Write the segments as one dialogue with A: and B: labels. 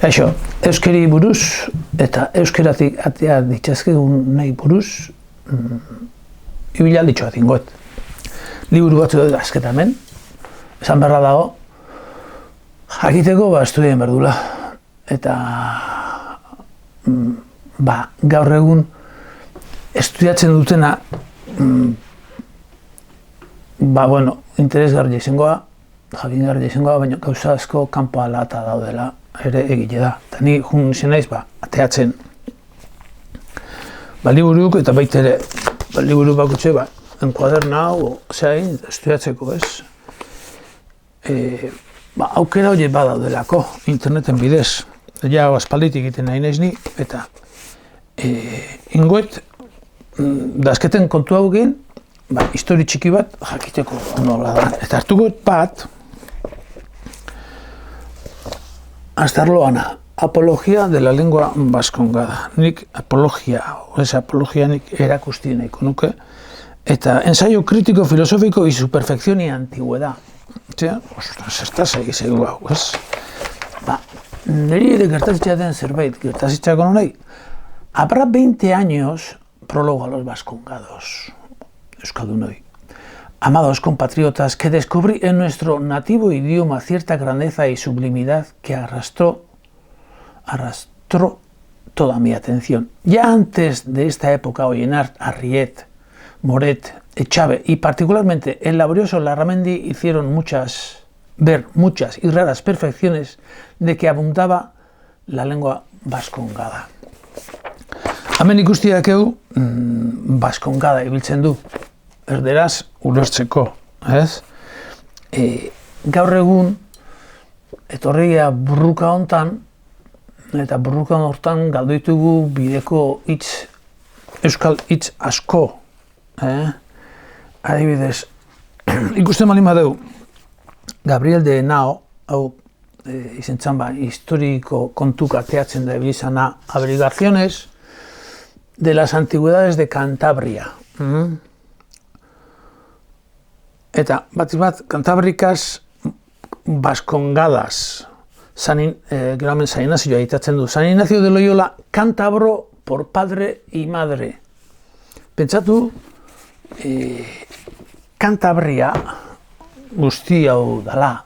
A: Kaixo, euskeri buruz eta euskeratik atea ditzazkegun nahi buruz ibilalditxoa zingoet. Liburu batzu dut azketamen, esan berra dago, jakiteko estudien berdula. Eta gaur egun estudiatzen dutena interesgarria izangoa, jakingarria izangoa, baina gauza asko kanpo alata daudela ere egile da. Eta ni jun izan naiz, ateatzen liburuk eta baita ere liburu bakutxe, enkuaderna hau, zein, estudiatzeko, ez? Aukera horiek badaudelako, interneten bidez. Ja, aspalditik egiten nahi naiz ni, eta ingoet, dazketen kontu hau egin, histori txiki bat jakiteko nola da. Eta hartuko bat, Astarloana, Apologia de la lengua vascongada. Nik apologia nik erakusti nahiko nuke. Eta ensayo crítico filosófico y su perfección y antigüedad. Ostras, ez da segizu hau, ez? Niri ere gertatzea den zerbait, gertatzeko nahi. Habrá 20 años prólogo a los vascongados, euskaldunoi. Amados compatriotas, que descubrí en nuestro nativo idioma cierta grandeza y sublimidad que arrastró toda mi atención. Ya antes de esta época, Oyenart, Arriet, Moret, Echave y particularmente el laborioso Larramendi hicieron ver muchas y raras perfecciones de que abundaba la lengua vascongada. Hemen ikusti dakeu, vascongada ibiltzen du, erderaz ulertzeko, ez? Gaur egun, etorria burruka hontan, eta burruka hortan galdu ditugu bideko euskal hitz asko. Adibidez, ikusten baldin badeu, Gabriel de Henao, hau izen txan historiko kontuk ateatzen da ebilizana, Averiguaciones de las antigüedades de Cantabria. Eta bat, Cantabricas vascongadas, gramen San Ignacio aitatzen du. San Ignacio de Loyola, cántabro por padre y madre. Pentsatu, Cantabria guzti hau dala.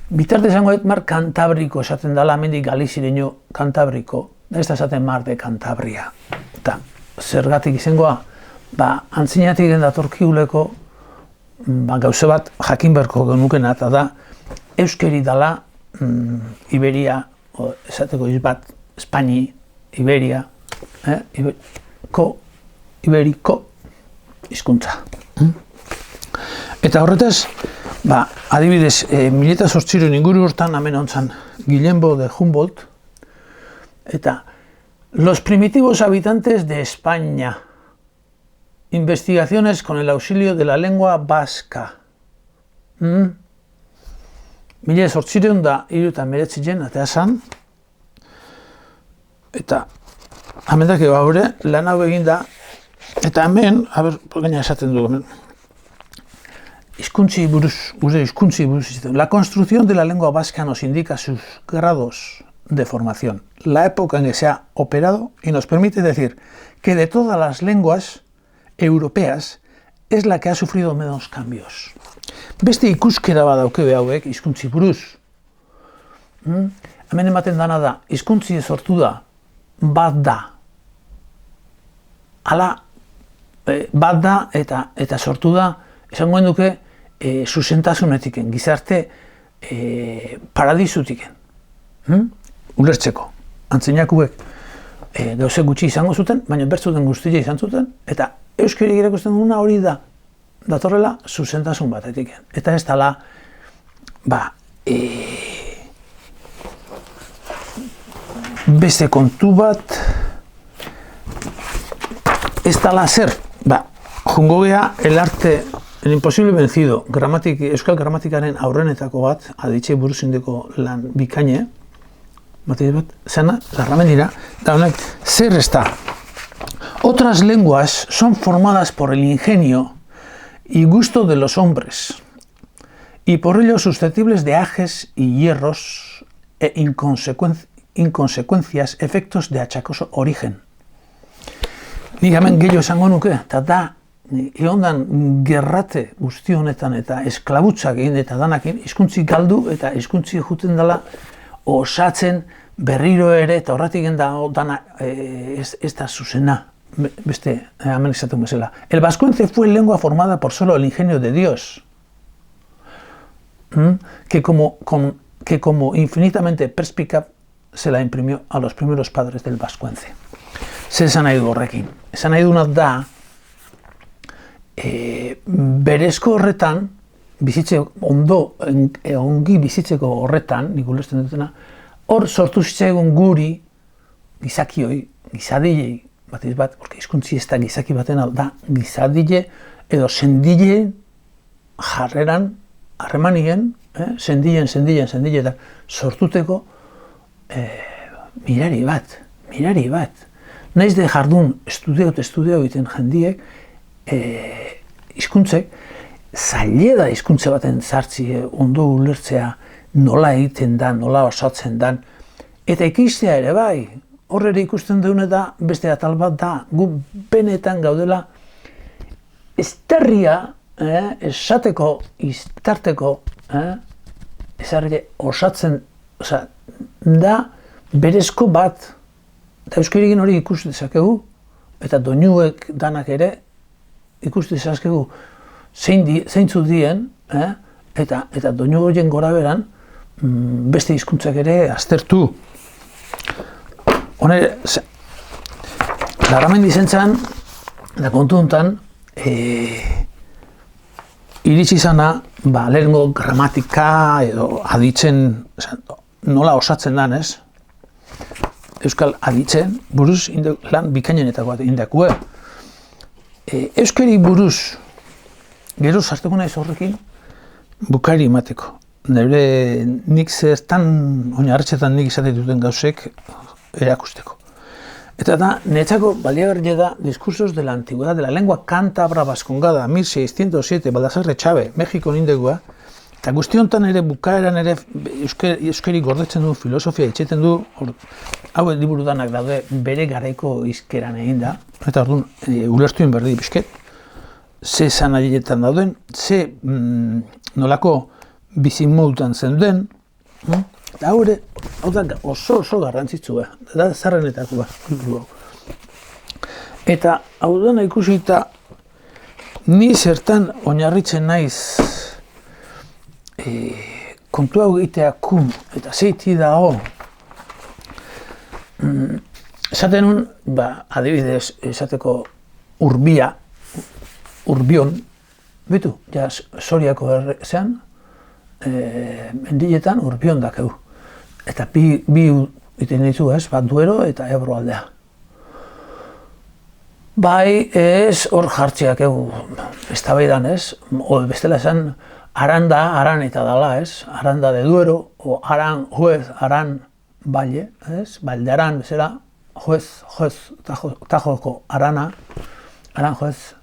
A: Bitarte esango dut mar Cantabriko esaten dala, hemendik Galizireño Cantabriko, ez da esaten mar de Cantabria. Eta zergatik izangoa, antzinatik den datorkiuleko, gauze bat jakin beharko genukena, eta da euskeri dala Iberia, esateko bat, Espaini, Iberia, Iberiko hizkuntza. Eta horretaz, adibidez, 1800 inguru hortan hemen ontzan Guillermo de Humboldt, eta los primitivos habitantes de España, investigaciones con el auxilio de la lengua vasca. 1839 atea zan, eta hemen dakio haure, lan hau egin da, eta hemen, gaina esaten du hemen, hizkuntzi buruz, la construcción de la lengua vasca nos indica sus grados de formación, la época en que se ha operado y nos permite decir que de todas las lenguas europeas es la que ha sufrido menos cambios. Beste ikuskera badauke hauek hizkuntzi buruz. Hemen ematen dana da, hizkuntzi sortu da, bat da. Bat da eta sortu da, esango duke, zuzentasунetiken, gizarte paradisutiken. Ulertzeko. Antzinakuek gauze gutxi izango zuten, baina bertzuten guztia izan zuten, eta euskeri irakusten duguna hori da, datorrela zuzentasun batetik. Eta ez dala, beste kontu bat, ez dala zer, jungo gea, el arte, el imposible vencido, euskal gramatikaren aurrenetako bat, aditxe buruzindeko lan bikaine, zena, Larramendira, da honek, zer ez da. Otras lenguas son formadas por el ingenio y gusto de los hombres, y por ello susceptibles de ajes y hierros e inconsecuencias, efectos de achacoso origen. Nik hemen gehiago esango nuke, eta da, egondan gerrate guzti honetan eta esklabutzak egin eta danakin, hizkuntzi galdu eta hizkuntzi juten dela osatzen berriro ere, eta horretik da dana ez da zuzena, beste, hemen esaten bezala. El vascuence fue lengua formada por solo el ingenio de Dios, que como infinitamente perspicaz se la imprimió a los primeros padres del vascuence. Zer esan nahi du horrekin? Esan nahi duna da, berezko horretan, ongi bizitzeko horretan, nik ulertzen dutena, hor sortu zitzaigun guri, gizakioi, gizadilei, batiz bat, porque hizkuntzi ez da gizaki baten hau da, gizadile edo sendile jarreran, harremanien, sendilen, eta sortuteko mirari bat. Naiz de jardun estudio egiten jendiek, hizkuntzek, zaila da hizkuntza baten zartzi, ondo ulertzea, nola egiten da, nola osatzen dan, eta ikistea ere bai, hor ere ikusten dune da, beste atal bat da, gu benetan gaudela, estarria, esateko, iztarteko, ezarri osatzen, da berezko bat, eta euskerikin hori ikusi dezakegu, eta doinuek danak ere ikusi dezakegu zeintzu dien, eta doinu horien gora beran beste hizkuntzak ere aztertu. Hone, Larramendi zentzan, da kontu honetan, iritsi izana, lehenengo gramatika edo aditzen, nola osatzen dan, ez? Euskal aditzen buruz lan bikainenetako bat indakue. Euskari buruz, gero sartuko naiz horrekin, bukari emateko. Nire nik zertan, oinarritzetan nik izaten duten gauzek erakusteko. Eta da, netzako baliagarria da Discursos de la Antigüedad de la Lengua Cántabra Vascongada, 1607, Baldassarre Etxabe, Mexiko nindegua, eta guzti honetan ere bukaeran ere euskari gordetzen du, filosofia itxeten du, hau liburu danak daude bere garaiko hizkeran egin da, eta orduan ulertuen berdi bizket, ze zanailetan dauden, ze nolako bizimodutan zen den, eta hau ere, hau da oso garrantzitsua, da zarrenetako liburu hau. Eta hau dena ikusita, ni zertan oinarritzen naiz kontu hau egitea kun, eta zeiti da hor. Esaten nun, adibidez, esateko urbion, bitu, ja Soriako zean, mendiletan urbion dakeu. Eta bi iten ditu ez, Duero eta Ebro aldea. Bai ez hor jartziak egu, eztabaidan ez, bestela esan, Aranda, aran eta dala, ez? Aranda de Duero, o aran, juez, aran, baile, ez? Baldearan, bezala, juez, tajoko arana, aran, juez.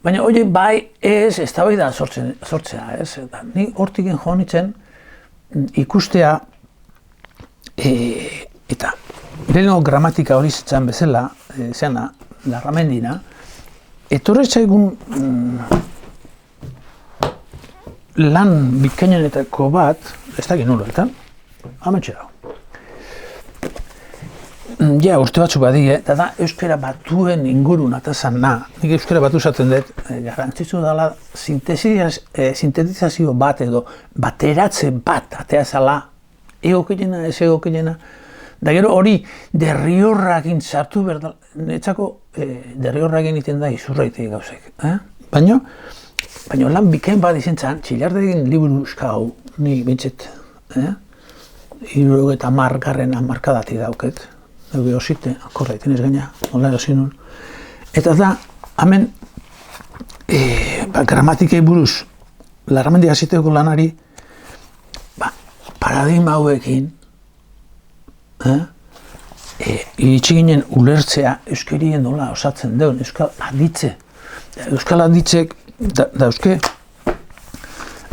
A: Baina, hori, bai ez, eztabaida sortzea, ez? Ni hortik jo nitzen ikustea, eta lehenengo gramatika hori zetzen bezala, zeana, Larramendina, etorri zaigun lan bikainenetako bat, ez da genulo, eta ametxe dago. Ja, urte batzu badie, eta da euskara batuen ingurun atazan na. Nik euskara batu zaten dut, garrantzitsu dela sintetizazio bat edo bateratze bat ateazala, egokiena, ez egokiena. Da gero hori derriorrakin sartu berdala, netzako derriorrakin iten da izurraitei gauzek. Baina lan bikain bat izan zan, Txillardegin liburu hau, ni bintzet, 70 hamarkadatik dauket, dugu osite, akorra itenez gaina, nola erosin nun. Eta da, hemen, gramatikei buruz, Larramendi hasiteko lanari, paradigma hauekin, iritsi ginen ulertzea euskarien nola osatzen deun, euskal aditze. Euskal aditzek, da euske,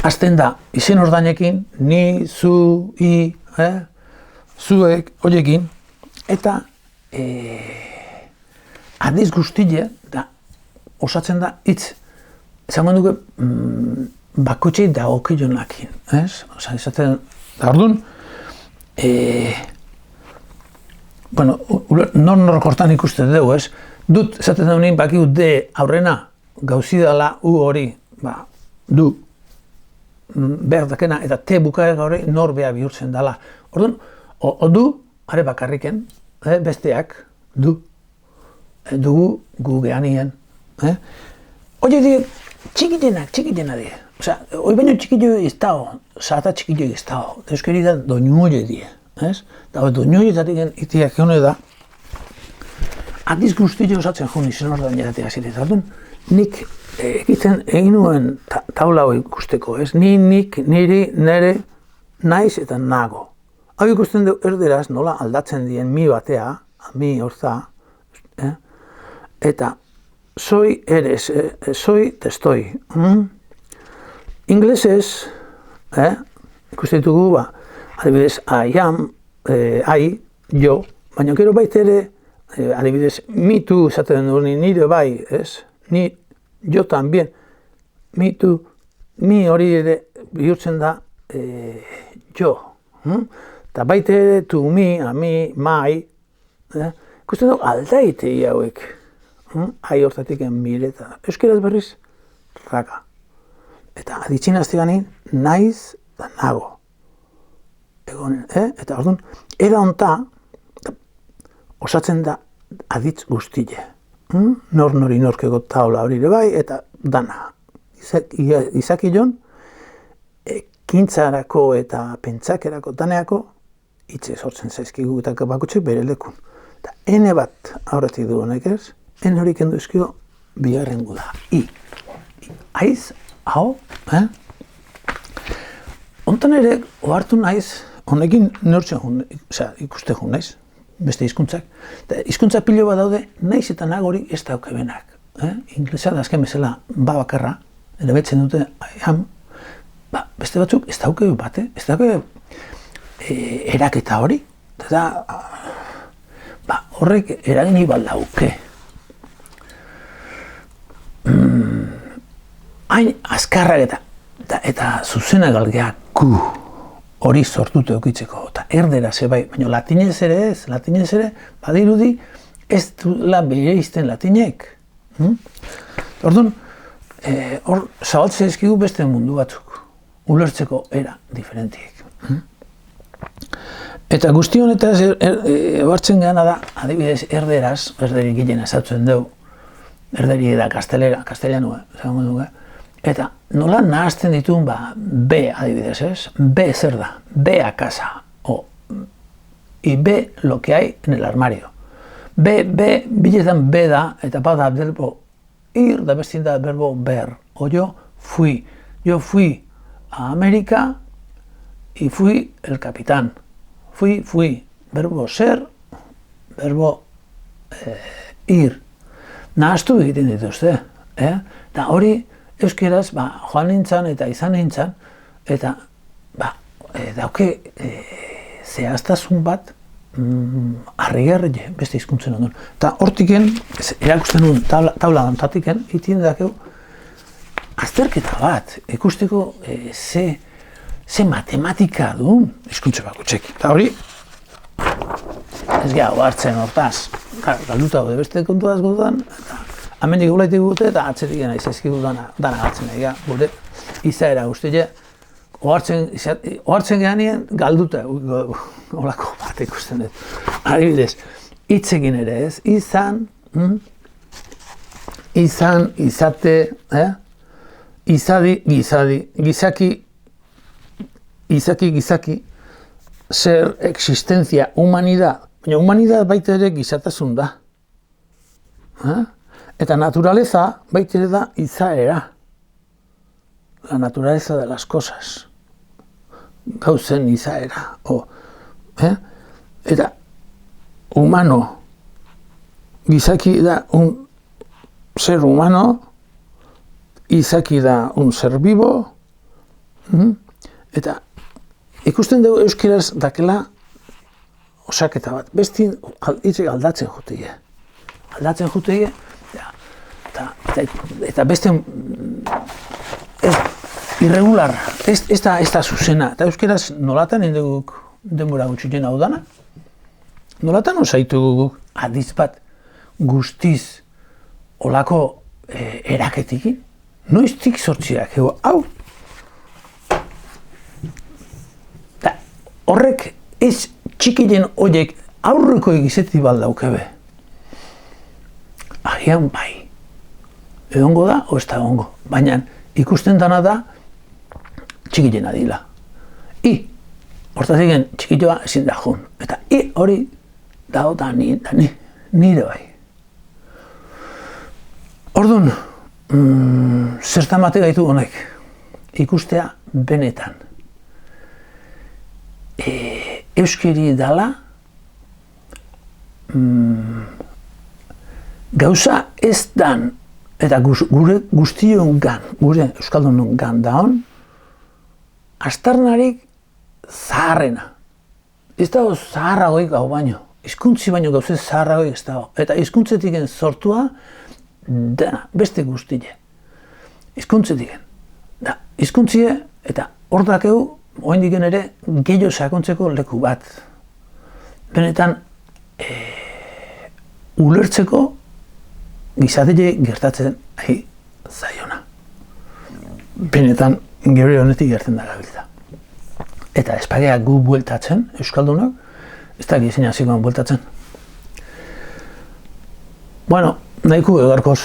A: azten da, izen ordainekin, ni, zu, i, zuek horiekin, eta adiz guztile da osatzen da hitz, esango dugu bakoitzei dagokionakin, ez? Osa, izaten, da orduan, bueno, nor kortan ikusten dugu, ez? Dut, esaten dugu bakiu de aurrena gauzidala u hori, du, berdakena, eta te bukaera hori norbea bihurtzen dela. Orduan, du, are bakarriken, besteak, dugu gu gehanien. Oie di, txikitenak die. Osea, hoi baino txikillo ez dago, zata txikillo ez dago. Euskeri da doinuoie die. Da doinuoie zatik itiak hone da, adiz guztillo osatzen joni zen hor da neratea ziret. Nik egin nuen taula hori ikusteko, ez? Nik, niri, nere, naiz eta nago. Hau ikusten du erderaz nola aldatzen dien mi batea, mi horza, eta soy, eres, soy, te estoy. Inglesez, ikusten dugu, adibidez, I am, I, jo, baina gero baita ere, adibidez, me too, esaten du nire bai, ez? Ni, jo tambien, me too, mi hori ere bihurtzen da jo. Eta baita ere, to me, a me, my, ikusten dugu aldaitei hauek. Hai hortatik mire eta euskeraz berriz, raka. Eta aditxinazte ganin, naiz da nago. Eta orduan, era honta, osatzen da aditz guztile. Nori norkego taula hori ere bai, eta dana. Izakilon, kintzarako eta pentsakerako daneako, hitze sortzen zaizkigu eta bakutxek bere lekun. Eta ene bat aurretik du honek ez, ene hori kendu ezkio bigarrengu da. Aiz, hau, Hontan ere, ohartu naiz, honekin neurtzen ikuste jun naiz, beste hizkuntzak. Hizkuntza pilo bat daude, naiz eta nagori ez daukebenak. Inglesa da azken bezala bakarra, erabetzen dute, beste batzuk ez dauke bate, ez dauke eraketa hori. Eta horrek eragini bat dauke. Hain azkarrak eta zuzena galgea gu hori sortute okitzeko. Eta erdera zebai, baina latinez ere, badirudi ez duela bereizten latinek. Orduan, hor zabaltzea ezkigu beste mundu batzuk, ulertzeko era diferentiek. Eta guzti honetaz ebartzen gana da, adibidez, erderaz, erderi gilena esatzen dugu, erderi da kastellanua, esango dugu, eta nola nahazten dituen B adibidez, ez? B zer da, B a casa, y B lo que hay en el armario. Biletan B da, eta bada verbo ir, da bestin da verbo ver, o yo fui a América y fui el capitán. Fui, verbo ser, verbo ir. Nahaztu egiten dituzte, eta hori euskeraz joan nintzen eta izan nintzen, eta dauke zehaztasun bat harrigarri beste hizkuntzen ondoren. Eta hortiken, erakusten nuen taula ontatiken, itien dakeu azterketa bat, ikusteko ze matematika duen hizkuntze bakoitzek. Eta hori, ez gara hartzen hortaz, galduta gode beste kontu daz godudan, eta amendik gulaitik gute eta atzetik gena izaizkigu dana galtzen egia, gure izaera guztile, ohartzen gehanien galduta, holako bat ikusten dut. Adibidez, hitzekin ere ez, izan, izate, izadi, gizaki, gizaki, ser, existencia, humanidad. Baina humanidad baita ere gizatasun da. Eta naturaleza baita ere da izaera. La naturaleza de las cosas. Gauzen izaera. Eta humano. Gizaki da un ser humano. Izaki da un ser vivo. Eta ikusten dugu euskeraz dakela osaketa bat, besti hitzek aldatzen juteie. Aldatzen juteie, eta beste irregular, ez da zuzena. Eta euskeraz nolatan indeguk denbora gutxien hau dana? Nolatan osaitu guk adiz bat guztiz olako eraketikin? Noiztik sortziak, hau? Horrek ez txikilen horiek aurreko egizeti baldaukebe. Agian bai. Egongo da, o ez da egongo. Baina ikusten dana da txikilena dila. Hortatik txikilloa ezin da jun. Eta hori dago da nire bai. Orduan, zertan bate gaitu honek. Ikustea benetan. Euskeri dala gauza ez dan eta gure guztion gan, gure Euskaldunon gan daun astarnarik zaharrena. Ez dago zaharragoik hau baino. Hizkuntzi baino gauze zaharragoik ez dago. Eta hizkuntzetik sortua dena, beste guztile. Hizkuntzetik. Hizkuntzie eta hor dakeu oraindik ere gehiago sakontzeko leku bat. Benetan ulertzeko gizatile gertatzen zaiona. Benetan geure honetik gertzen da gabiltza. Eta espagea gu bueltatzen, Euskaldunak, ez da gizina zikoan bueltatzen. Bueno, nahiko egarkoz.